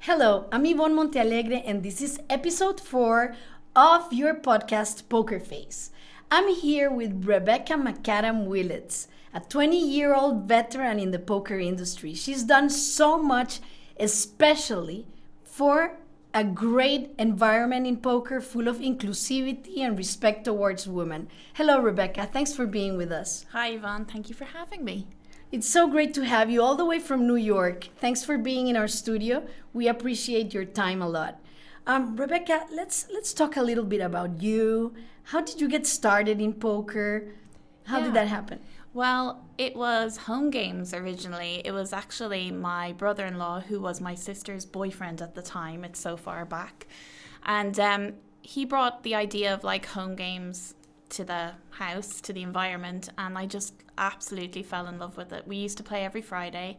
Hello, I'm Ivonne Montealegre, and this is episode 4 of your podcast, Poker Face. I'm here with McAdam Willetts, a 20-year-old veteran in the poker industry. She's done so much, especially for a great environment in poker full of inclusivity and respect towards women. Hello, Rebecca. Thanks for being with us. Hi, Yvonne. Thank you for having me. It's so great to have you all the way from New York. Thanks for being in our studio. We appreciate your time a lot. Rebecca, let's talk a little bit about you. How did you get started in poker? How did that happen? Well, it was home games originally. It was actually my brother-in-law who was my sister's boyfriend at the time. It's so far back. And he brought the idea of like home games to the house, to the environment, and I just absolutely fell in love with it. We used to play every Friday,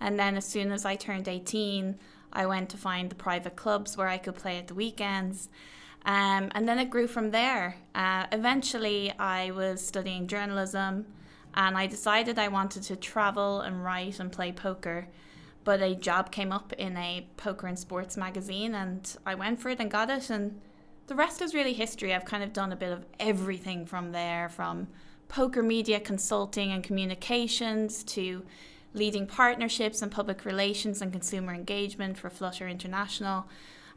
and then as soon as I turned 18, I went to find the private clubs where I could play at the weekends. And then it grew from there. Eventually, I was studying journalism, and I decided I wanted to travel and write and play poker. But a job came up in a poker and sports magazine, and I went for it and got it. And the rest is really history. I've kind of done a bit of everything from there, from poker media consulting and communications to leading partnerships and public relations and consumer engagement for Flutter International.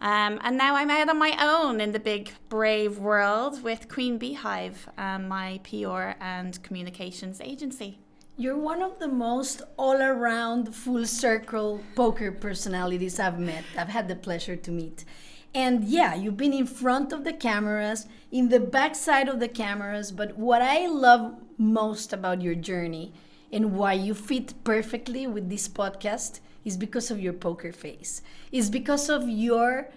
And now I'm out on my own in the big, brave world with QueenBHive, my PR and communications agency. You're one of the most all-around, full-circle poker personalities I've met. I've had the pleasure to meet. And yeah, you've been in front of the cameras, in the backside of the cameras, but what I love most about your journey and why you fit perfectly with this podcast is because of your poker face. It's because of your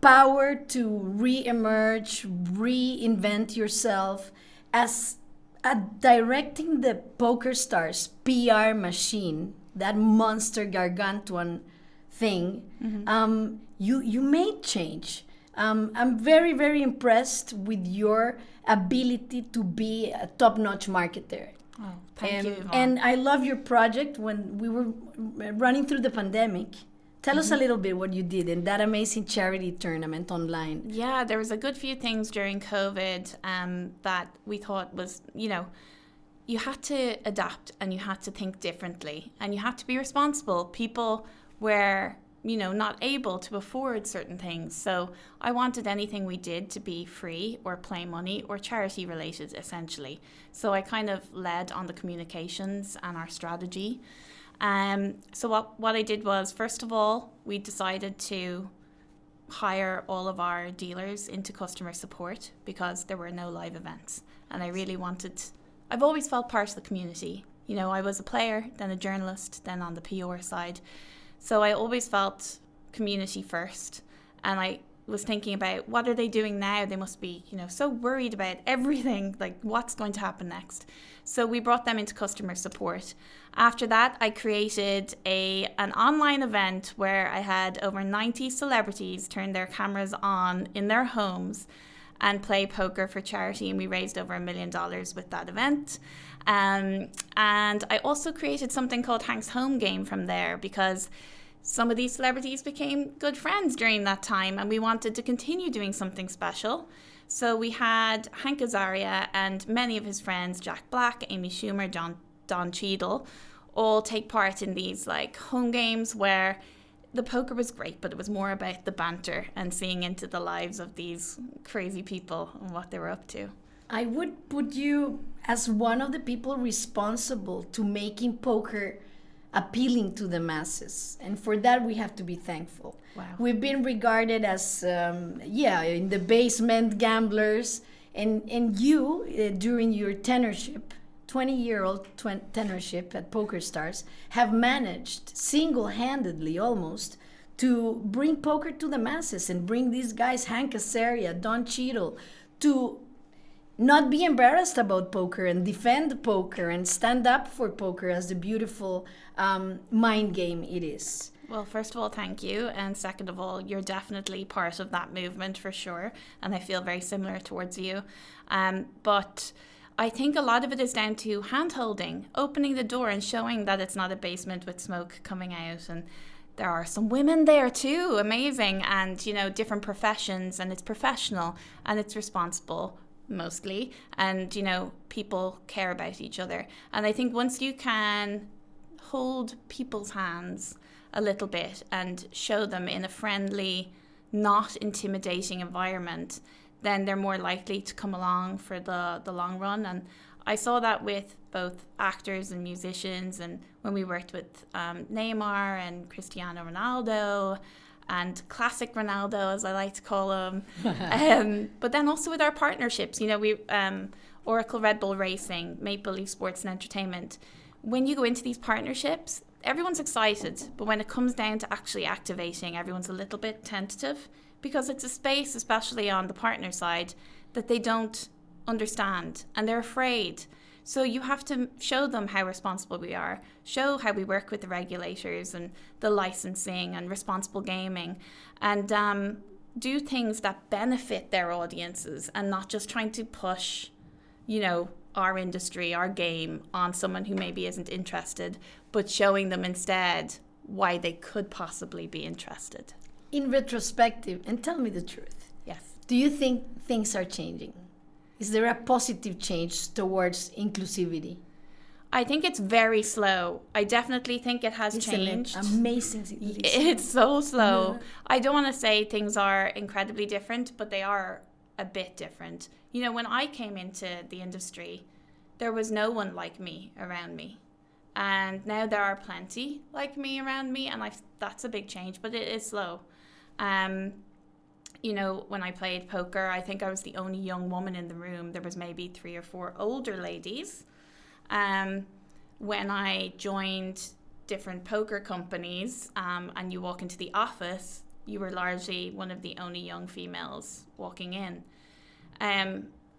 power to re-emerge, reinvent yourself as directing the Poker Stars PR machine, that monster gargantuan thing. Mm-hmm. You made change. I'm very, very impressed with your ability to be a top-notch marketer. Oh, thank you, Yvonne. And I love your project when we were running through the pandemic. Tell us a little bit what you did in that amazing charity tournament online. Yeah, there was a good few things during COVID that we thought was, you had to adapt and you had to think differently and you had to be responsible. People were not able to afford certain things. So I wanted anything we did to be free or play money or charity related, essentially. So I kind of led on the communications and our strategy. So what I did was, first of all, we decided to hire all of our dealers into customer support because there were no live events. And I've always felt part of the community. I was a player, then a journalist, then on the PR side. So I always felt community first, and I was thinking about what are they doing now? They must be, so worried about everything, like what's going to happen next. So we brought them into customer support. After that, I created an online event where I had over 90 celebrities turn their cameras on in their homes and play poker for charity, and we raised over $1 million with that event. And I also created something called Hank's Home Game from there because some of these celebrities became good friends during that time and we wanted to continue doing something special. So we had Hank Azaria and many of his friends, Jack Black, Amy Schumer, Don Cheadle, all take part in these like home games where the poker was great, but it was more about the banter and seeing into the lives of these crazy people and what they were up to. I would put you as one of the people responsible to making poker appealing to the masses. And for that, we have to be thankful. Wow. We've been regarded as, in the basement gamblers. And you, during your tenureship, 20-year-old tenureship at Poker Stars, have managed single-handedly almost to bring poker to the masses and bring these guys, Hank Azaria, Don Cheadle, to not be embarrassed about poker and defend poker and stand up for poker as the beautiful mind game it is. Well, first of all, thank you. And second of all, you're definitely part of that movement for sure. And I feel very similar towards you. But I think a lot of it is down to hand-holding, opening the door and showing that it's not a basement with smoke coming out and there are some women there too, amazing, and different professions, and it's professional and it's responsible mostly, and people care about each other. And I think once you can hold people's hands a little bit and show them in a friendly, not intimidating environment, then they're more likely to come along for the long run. And I saw that with both actors and musicians, and when we worked with Neymar and Cristiano Ronaldo, and classic Ronaldo, as I like to call him. But then also with our partnerships, we Oracle Red Bull Racing, Maple Leaf Sports and Entertainment. When you go into these partnerships, everyone's excited, but when it comes down to actually activating, everyone's a little bit tentative, because it's a space, especially on the partner side, that they don't understand and they're afraid. So you have to show them how responsible we are, show how we work with the regulators and the licensing and responsible gaming, and do things that benefit their audiences, and not just trying to push, our industry, our game on someone who maybe isn't interested, but showing them instead why they could possibly be interested. In retrospective, and tell me the truth. Yes. Do you think things are changing? Is there a positive change towards inclusivity? I think it's very slow. I definitely think it has changed. Amazing. It's so slow. Yeah. I don't want to say things are incredibly different, but they are a bit different. When I came into the industry, there was no one like me around me. And now there are plenty like me around me, and that's a big change, but it is slow. When I played poker, I think I was the only young woman in the room. There was maybe 3 or 4 older ladies. When I joined different poker companies, and you walk into the office, you were largely one of the only young females walking in.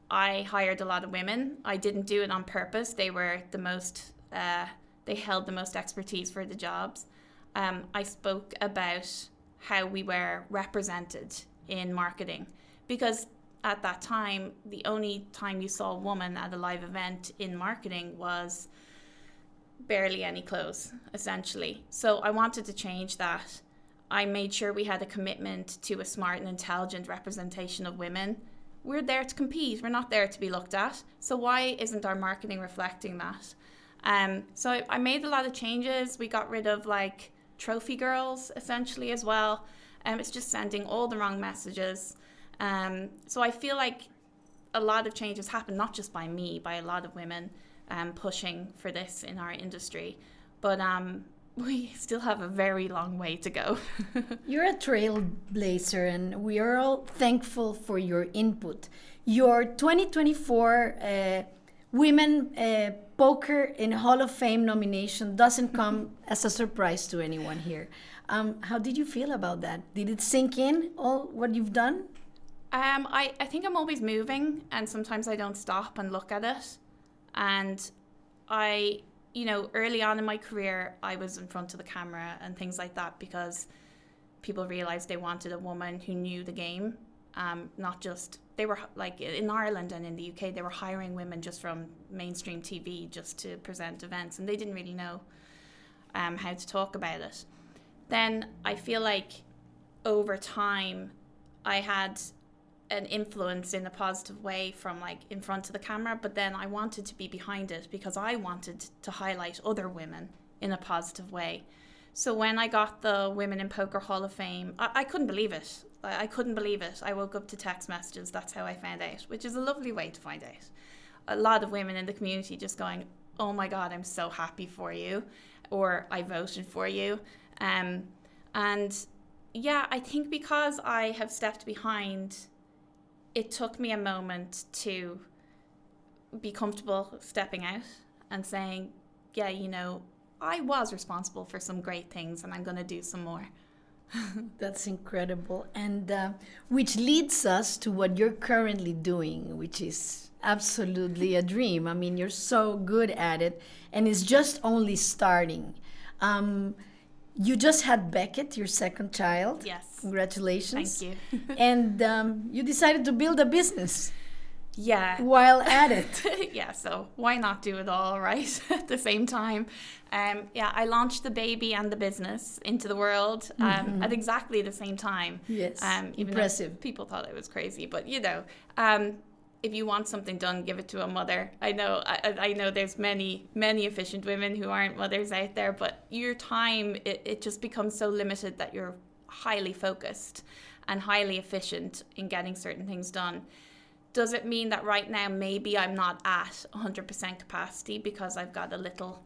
I hired a lot of women. I didn't do it on purpose. They were the most, they held the most expertise for the jobs. I spoke about how we were represented in marketing, because at that time, the only time you saw a woman at a live event in marketing was barely any clothes, essentially. So I wanted to change that. I made sure we had a commitment to a smart and intelligent representation of women. We're there to compete. We're not there to be looked at. So why isn't our marketing reflecting that? So I made a lot of changes. We got rid of trophy girls, essentially, as well. It's just sending all the wrong messages. So I feel like a lot of changes happen, not just by me, by a lot of women pushing for this in our industry. But we still have a very long way to go. You're a trailblazer, and we are all thankful for your input. Your 2024 Women Poker in Hall of Fame nomination doesn't come as a surprise to anyone here. How did you feel about that? Did it sink in, all what you've done? I think I'm always moving, and sometimes I don't stop and look at it. And early on in my career, I was in front of the camera and things like that because people realized they wanted a woman who knew the game. Not just, they were in Ireland and in the UK, they were hiring women just from mainstream TV just to present events, and they didn't really know how to talk about it. Then I feel like over time, I had an influence in a positive way from in front of the camera, but then I wanted to be behind it because I wanted to highlight other women in a positive way. So when I got the Women in Poker Hall of Fame, I couldn't believe it. I couldn't believe it. I woke up to text messages. That's how I found out, which is a lovely way to find out. A lot of women in the community just going, oh my God, I'm so happy for you, or I voted for you. And yeah, I think because I have stepped behind, it took me a moment to be comfortable stepping out and saying, yeah, I was responsible for some great things and I'm going to do some more. That's incredible. And which leads us to what you're currently doing, which is absolutely a dream. I mean, you're so good at it, and it's just only starting. You just had Beckett, your second child. Yes. Congratulations. Thank you. And you decided to build a business. Yeah. while at it. Yeah, so why not do it all, right? At the same time. Yeah, I launched the baby and the business into the world at exactly the same time. Yes, Even impressive. people thought I was crazy, but if you want something done, give it to a mother. I know there's many efficient women who aren't mothers out there, but your time, it just becomes so limited that you're highly focused and highly efficient in getting certain things done. Does it mean that right now maybe I'm not at 100% capacity because I've got a little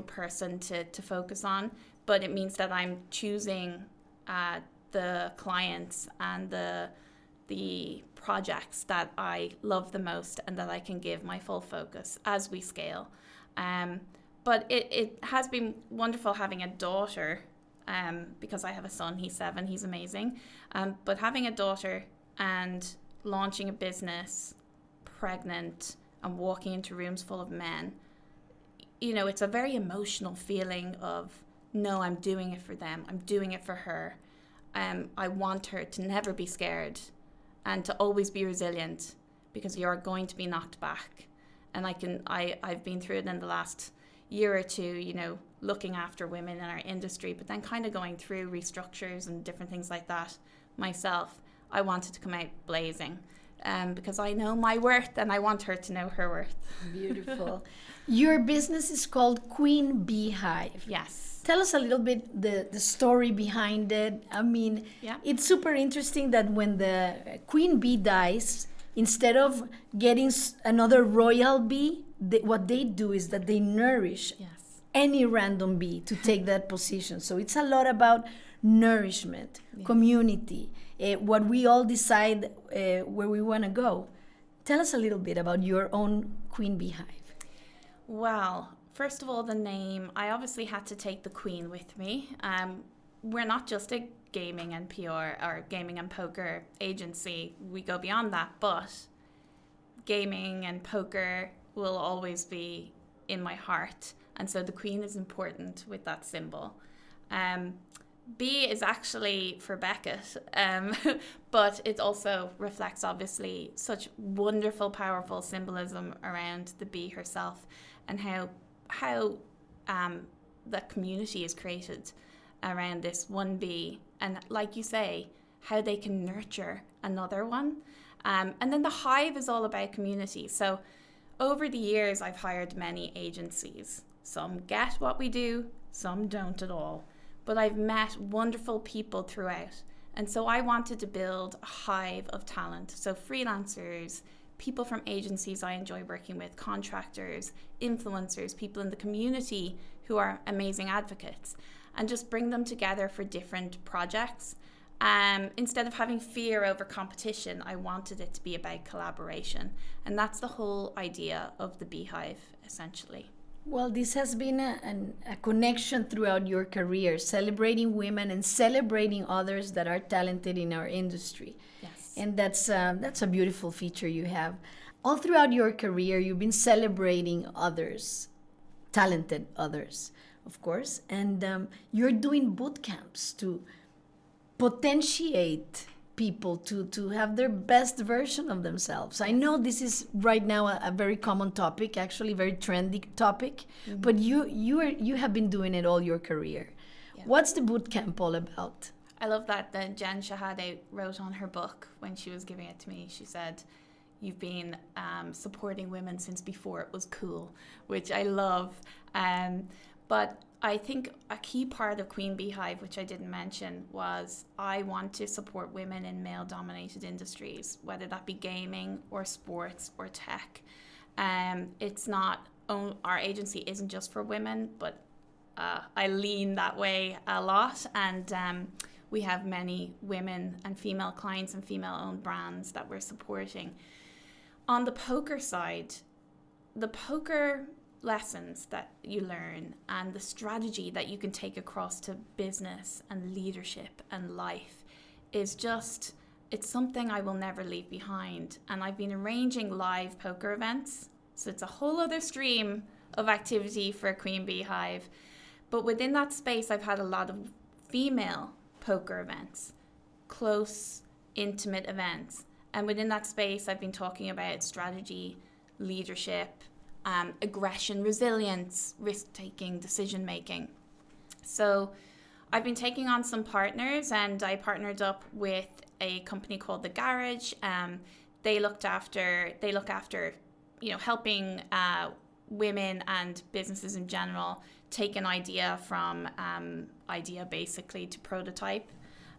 person to focus on? But it means that I'm choosing the clients and the projects that I love the most and that I can give my full focus as we scale. But it has been wonderful having a daughter, because I have a son, he's 7, he's amazing. But having a daughter and launching a business, pregnant, and walking into rooms full of men, it's a very emotional feeling of, no, I'm doing it for them. I'm doing it for her. I want her to never be scared and to always be resilient, because you're going to be knocked back. And I've been through it in the last year or two, looking after women in our industry, but then kind of going through restructures and different things like that myself. I wanted to come out blazing, because I know my worth and I want her to know her worth. Beautiful. Your business is called QueenBHive. Yes. Tell us a little bit the story behind it. I mean, It's super interesting that when the queen bee dies, instead of getting another royal bee, what they do is that they nourish any random bee to take that position. So it's a lot about nourishment, community, what we all decide where we want to go. Tell us a little bit about your own QueenBHive. Well, first of all, the name, I obviously had to take the queen with me. We're not just a gaming and PR or gaming and poker agency. We go beyond that, but gaming and poker will always be in my heart. And so the queen is important with that symbol. B is actually for Beckett, but it also reflects obviously such wonderful, powerful symbolism around the bee herself, and how the community is created around this one bee, and like you say, how they can nurture another one. And then the hive is all about community. So over the years, I've hired many agencies. Some get what we do, some don't at all. But I've met wonderful people throughout. And so I wanted to build a hive of talent. So freelancers, people from agencies I enjoy working with, contractors, influencers, people in the community who are amazing advocates, and just bring them together for different projects. Instead of having fear over competition, I wanted it to be about collaboration. And that's the whole idea of the Beehive, essentially. Well, this has been a connection throughout your career, celebrating women and celebrating others that are talented in our industry. Yes. And that's a beautiful feature you have. All throughout your career, you've been celebrating others, talented others, of course. And you're doing boot camps to potentiate people to have their best version of themselves. I know this is right now a very common topic, actually very trendy topic, but you have been doing it all your career. Yeah. What's the boot camp all about? I love that Jen Shahade wrote on her book when she was giving it to me. She said, "You've been supporting women since before it was cool," which I love. But I think a key part of QueenBHive, which I didn't mention, was I want to support women in male-dominated industries, whether that be gaming or sports or tech. It's not, our agency isn't just for women, but I lean that way a lot. And we have many women and female clients and female-owned brands that we're supporting. On the poker side, the poker lessons that you learn and the strategy that you can take across to business and leadership and life is just, it's something I will never leave behind. And I've been arranging live poker events, so it's a whole other stream of activity for QueenBHive. But within that space, I've had a lot of female poker events, close, intimate events. And within that space, I've been talking about strategy, leadership, aggression, resilience, risk-taking, decision-making. So I've been taking on some partners, and I partnered up with a company called The Garage. They look after, helping women and businesses in general take an idea from idea basically to prototype.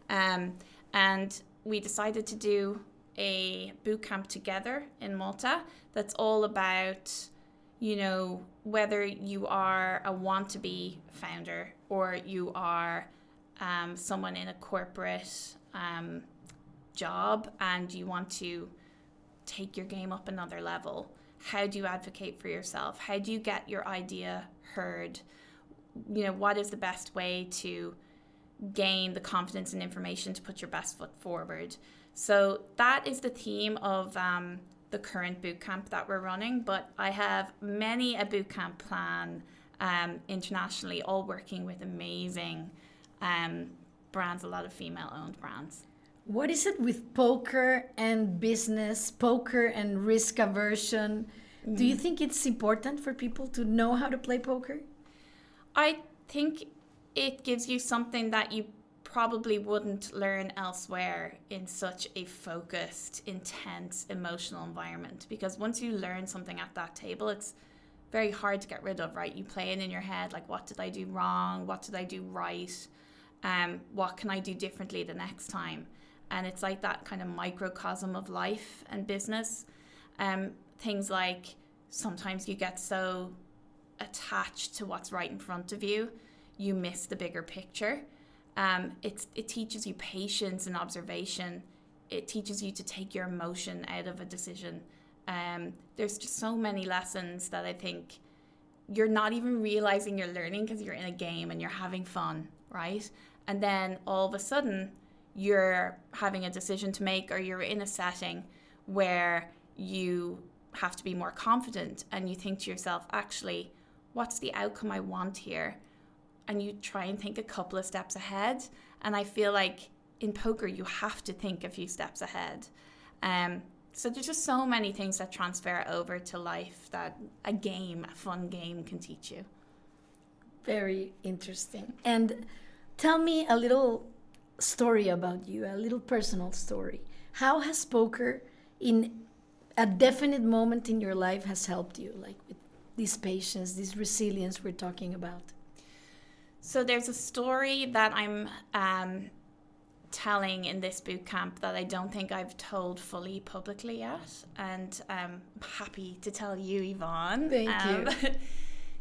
And we decided to do a boot camp together in Malta that's all about, whether you are a want-to-be founder or you are someone in a corporate job and you want to take your game up another level. How do you advocate for yourself? How do you get your idea heard? What is the best way to gain the confidence and information to put your best foot forward? So that is the theme of the current bootcamp that we're running. But I have many a bootcamp plan internationally, all working with amazing brands, a lot of female-owned brands. What is it with poker and business, poker and risk aversion? Do you think it's important for people to know how to play poker? I think it gives you something that you probably wouldn't learn elsewhere in such a focused, intense, emotional environment. Because once you learn something at that table, it's very hard to get rid of, right? You play it in your head, like, what did I do wrong? What did I do right? What can I do differently the next time? And it's like that kind of microcosm of life and business. Things like sometimes you get so attached to what's right in front of you, you miss the bigger picture. It teaches you patience and observation. It teaches you to take your emotion out of a decision. There's just so many lessons that I think you're not even realizing you're learning because you're in a game and you're having fun, right? And then all of a sudden, you're having a decision to make, or you're in a setting where you have to be more confident and you think to yourself, actually, what's the outcome I want here? And you try and think a couple of steps ahead. And I feel like in poker, you have to think a few steps ahead. So there's just so many things that transfer over to life that a fun game can teach you. Very interesting. And tell me a little story about you, a little personal story. How has poker in a definite moment in your life has helped you, like with this patience, this resilience we're talking about? So there's a story that I'm telling in this boot camp that I don't think I've told fully publicly yet, and I'm happy to tell you, Yvonne. Thank you.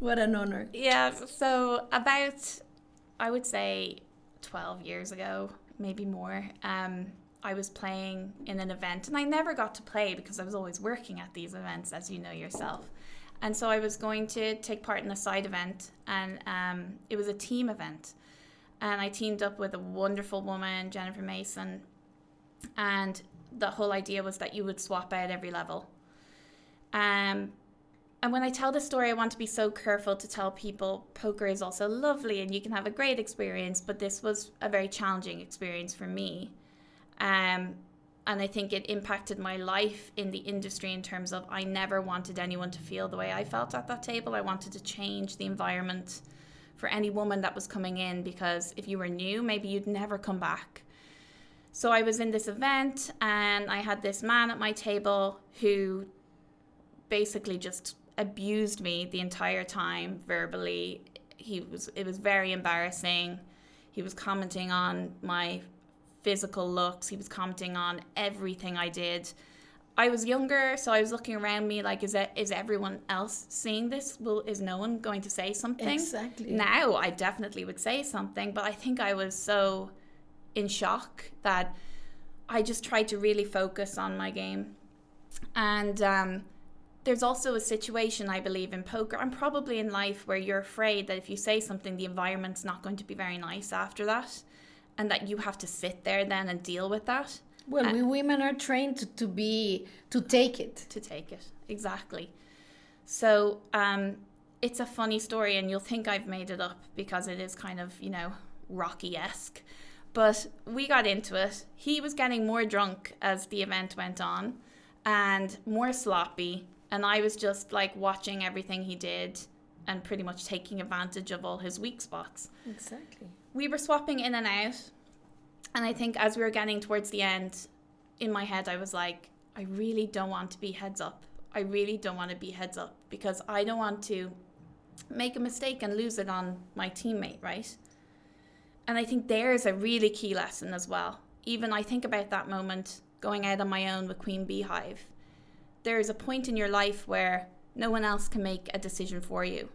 What an honor. Yeah, so about, I would say, 12 years ago, maybe more, I was playing in an event, and I never got to play because I was always working at these events, as you know yourself. And so I was going to take part in a side event, and it was a team event. And I teamed up with a wonderful woman, Jennifer Mason, and the whole idea was that you would swap out every level. And when I tell this story, I want to be so careful to tell people poker is also lovely and you can have a great experience, but this was a very challenging experience for me. And I think it impacted my life in the industry in terms of I never wanted anyone to feel the way I felt at that table. I wanted to change the environment for any woman that was coming in, because if you were new, maybe you'd never come back. So I was in this event and I had this man at my table who basically just abused me the entire time verbally. It was very embarrassing. He was commenting on my physical looks. He was commenting on everything I did. I was younger, so I was looking around me like, is everyone else seeing this? Is no one going to say something? Exactly. Now I definitely would say something, but I think I was so in shock that I just tried to really focus on my game. And there's also a situation, I believe, in poker and probably in life where you're afraid that if you say something, the environment's not going to be very nice after that, and that you have to sit there then and deal with that. Well, we women are trained to take it. To take it, exactly. So it's a funny story, and you'll think I've made it up because it is kind of, Rocky-esque. But we got into it. He was getting more drunk as the event went on and more sloppy. And I was just like watching everything he did and pretty much taking advantage of all his weak spots. Exactly. We were swapping in and out. And I think as we were getting towards the end, in my head, I was like, I really don't want to be heads up. I really don't want to be heads up because I don't want to make a mistake and lose it on my teammate, right? And I think there's a really key lesson as well. Even I think about that moment going out on my own with QueenBHive. There's a point in your life where no one else can make a decision for you.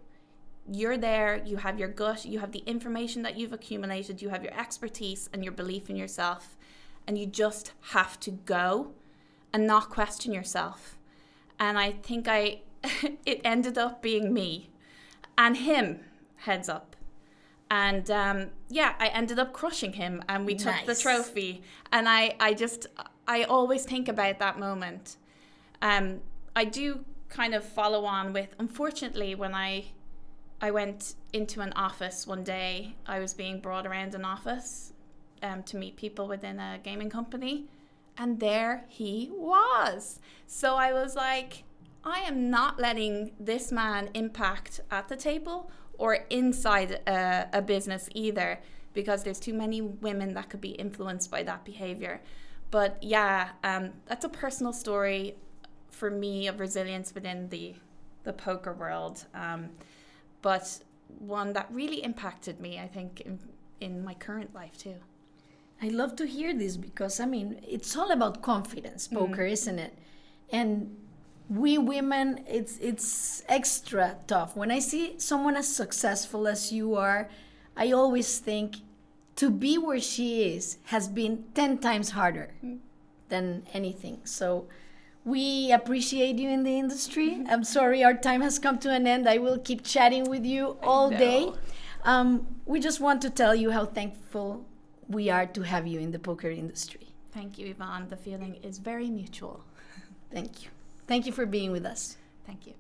You're there, you have your gut, you have the information that you've accumulated, you have your expertise and your belief in yourself, and you just have to go and not question yourself. And I think it ended up being me and him, heads up. And I ended up crushing him and we took the trophy. And I always think about that moment. I do kind of follow on with, unfortunately, when I went into an office one day, I was being brought around an office to meet people within a gaming company. And there he was. So I was like, I am not letting this man impact at the table or inside a business either, because there's too many women that could be influenced by that behavior. But yeah, that's a personal story for me of resilience within the poker world. But one that really impacted me, I think, in my current life too. I love to hear this because, I mean, it's all about confidence, poker, isn't it? And we women, it's extra tough. When I see someone as successful as you are, I always think to be where she is has been 10 times harder than anything. So we appreciate you in the industry. I'm sorry our time has come to an end. I will keep chatting with you all day. We just want to tell you how thankful we are to have you in the poker industry. Thank you, Ivonne. The feeling is very mutual. Thank you. Thank you for being with us. Thank you.